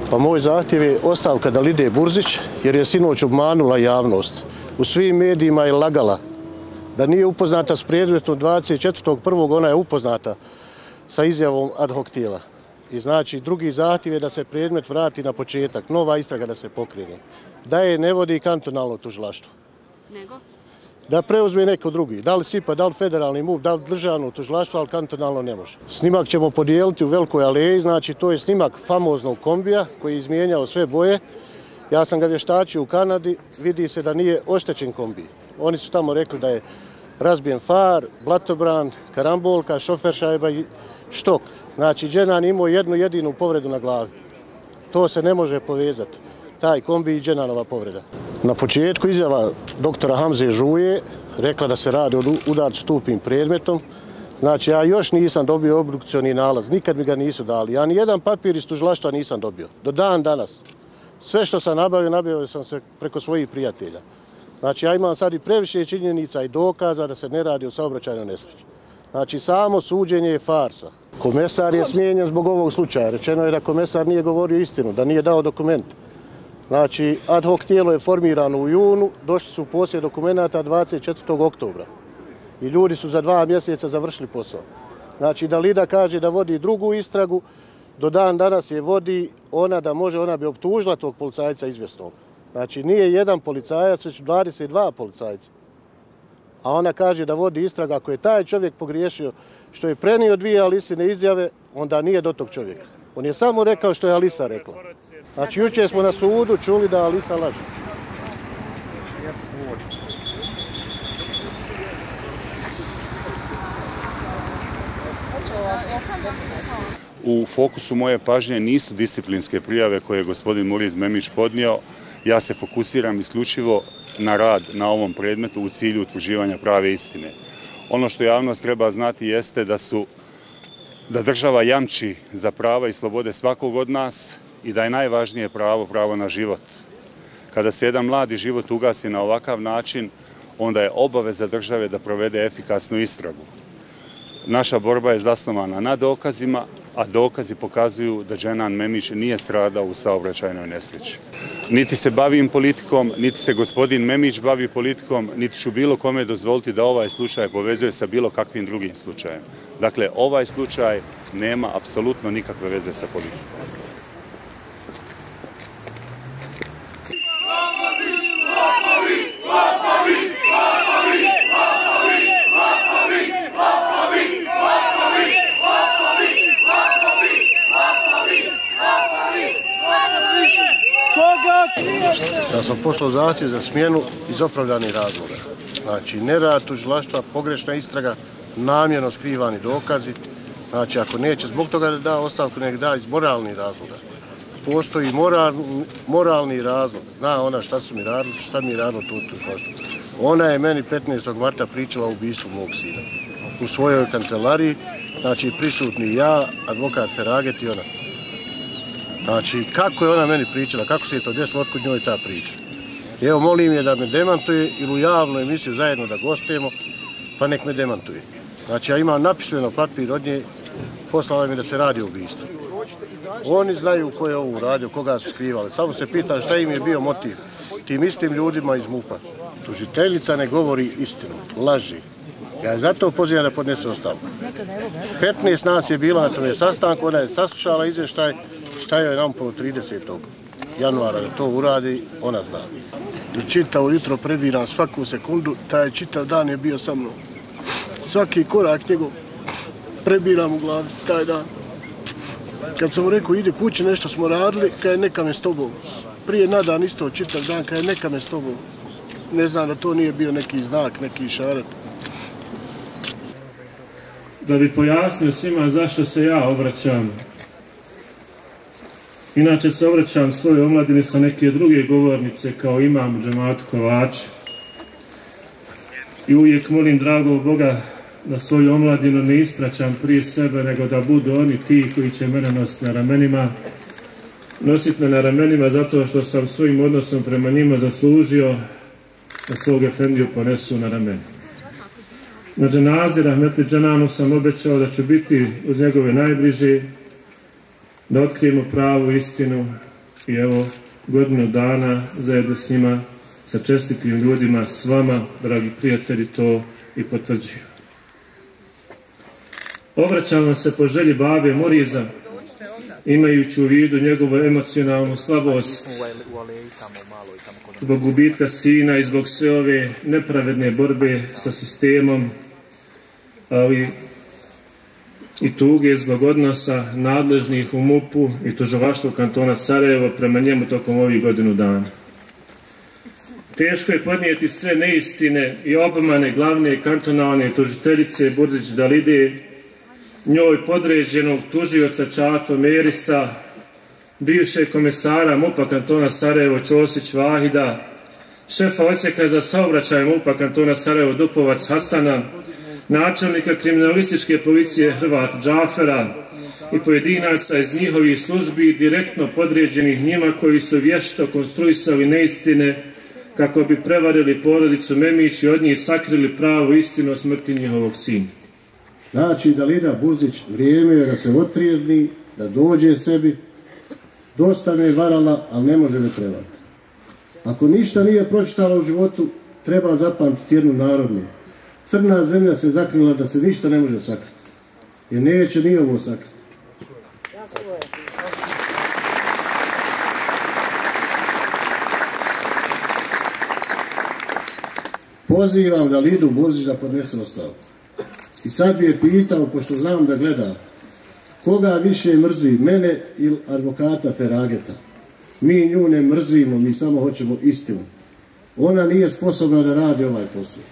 Pa moj zahtjev je ostavka Dalide Burzić, jer je sinoć obmanula javnost. U svim medijima je lagala da nije upoznata s predmetom 24.1. ona je upoznata sa izjavom ad hoc tijela. I znači drugi zahtjev je da se predmet vrati na početak, nova istraga da se pokrene. Da je ne vodi kantonalno tužilaštvo. Nego? Da preuzme neko drugi, da li SIPA, da li federalni MUP, da li državno tužilaštvo, ali kantonalno ne može. Snimak ćemo podijeliti u Velikoj aleji, znači to je snimak famoznog kombija koji je izmijenjao sve boje. Ja sam ga vještačio u Kanadi, vidi se da nije oštećen kombi. Oni su tamo rekli da je razbijen far, blatobran, karambolka, šofer šajba i štok. Znači, Dženan imao jednu jedinu povredu na glavi. To se ne može povezati. Taj kombi i Dženanova povreda. Na početku izjava doktora Hamze Žuje rekla da se radi o udarcu tupim predmetom. Znači, ja još nisam dobio obdukcioni nalaz, nikad mi ga nisu dali. Ja ni jedan papir iz tužilaštva nisam dobio. Do dan danas. Sve što sam nabavio sam se preko svojih prijatelja. Znači, ja imam sad i previše činjenica i dokaza da se ne radi o saobraćajnoj nesreći. Znači, samo suđenje je farsa. Komesar je smijenjen zbog ovog slučaja. Rečeno je da komesar nije govorio istinu, da nije dao dokumente. Znači, ad hoc tijelo je formirano u junu, došli su u posjed dokumenata 24. oktobra. I ljudi su za 2 mjeseca završili posao. Znači, Dalida kaže da vodi drugu istragu, do dan danas je vodi ona da može, ona bi optužila tog policajca izvjesnog. Znači, nije jedan policajac, već 22 policajca. A ona kaže da vodi istraga, ako je taj čovjek pogriješio što je prenio 2 Alisine izjave, onda nije do tog čovjeka. On je samo rekao što je Alisa rekla. Znači, jučer smo na sudu čuli da Alisa laže. U fokusu moje pažnje nisu disciplinske prijave koje je gospodin Muriz Memić podnio. Ja se fokusiram isključivo na rad na ovom predmetu u cilju utvrđivanja prave istine. Ono što javnost treba znati jeste da država jamči za prava i slobode svakog od nas i da je najvažnije pravo na život. Kada se jedan mladi život ugasi na ovakav način, onda je obaveza države da provede efikasnu istragu. Naša borba je zasnovana na dokazima, a dokazi pokazuju da Dženan Memić nije stradao u saobraćajnoj nesreći. Niti se bavim politikom, niti se gospodin Memić bavi politikom, niti ću bilo kome dozvoliti da ovaj slučaj povezuje sa bilo kakvim drugim slučajem. Dakle, ovaj slučaj nema apsolutno nikakve veze sa politikom. Ja sam poslao zahtjev za smjenu iz opravdanih razloga. Znači, nerad tužilaštva, pogrešna istraga, namjerno skrivani dokazi. Znači, ako neće zbog toga da da ostavku, nek da iz moralnih razloga. Postoji moralni razlog. Zna ona šta su mi radili, šta mi je radilo to tužilaštvo. Ona je meni 15. marta pričala o ubistvu mog sina. U svojoj kancelariji, znači prisutni ja, advokat Feraget i ona. Znači, kako je ona meni pričala, kako se je to desilo, otkud njoj ta priča. Evo, molim je da me demantuje ili u javnu emisiju zajedno da gostujemo, pa nek me demantuje. Znači, ja imam napismeno papir od nje, poslala mi da se radi o ubistvu. Oni znaju ko je ovo uradio, koga su skrivali. Samo se pitam šta im je bio motiv tim istim ljudima iz MUP-a. Tužiteljica ne govori istinu, laži. Ja je zato pozivam da podnese ostavku. 15 nas je bila na tome sastanku, ona je saslušala izvještaj, šta je nam po 30. januara da to uradi, ona zna. I čitavo jutro prebiram svaku sekundu, taj čitav dan je bio sa mnom. Svaki korak njegov prebiram u glavi, taj dan. Kad sam mu rekao, ide kući, nešto smo radili, kad je neka me s tobom. Prije na dan isto čitav dan, kad je neka me s tobom. Ne znam da to nije bio neki znak, neki šarat. Da bi pojasnio svima zašto se ja obraćam. Inače se obraćam svojoj omladini sa neke druge govornice kao imam u džematu Kovači. I uvijek molim dragog Boga da svoju omladinu ne ispraćam prije sebe, nego da budu oni ti koji će mene nositi na ramenima. Nositi me na ramenima zato što sam svojim odnosom prema njima zaslužio da svog efendiju ponesu na ramenu. Na dženazi rahmetli Dženanu sam obećao da ću biti uz njegove najbliži, da otkrijemo pravu istinu i evo godinu dana zajedno s njima, sa čestitim ljudima, s vama, dragi prijatelji, to i potvrđuju. Obraćam vam se po želji babe Muriza, imajući u vidu njegovu emocionalnu slabost zbog gubitka sina i zbog sve ove nepravedne borbe sa sistemom, ali i tuge zbog odnosa nadležnih u MUP-u i tužilaštvu kantona Sarajevo prema njemu tokom ovih godinu dana. Teško je podnijeti sve neistine i obmane glavne kantonalne tužiteljice Burdić Dalide, njoj podređenog tužioca Čato Merisa, bivšeg komesara MUP-a kantona Sarajevo Ćosić Vahida, šefa odsjeka za saobraćaj MUP-a kantona Sarajevo Dupovac Hasana, načelnika kriminalističke policije Hrvat Džafera i pojedinaca iz njihovih službi direktno podređenih njima koji su vješto konstruisali neistine kako bi prevarili porodicu Memić i od njih sakrili pravu istinu o smrti njihovog sina. Znači, Dalida Burdić, vrijeme je da se otrijezni, da dođe sebi. Dosta me je varala, ali ne može me prevariti. Ako ništa nije pročitala u životu, treba zapamtiti jednu narodnu. Crna zemlja se zakrila da se ništa ne može sakriti. Jer neće ni ovo sakriti. Pozivam Dalidu Burdić da podnese ostavku. I sad bi je pitao, pošto znam da gleda, koga više mrzi, mene ili advokata Ferageta? Mi nju ne mrzimo, mi samo hoćemo istinu. Ona nije sposobna da radi ovaj posao.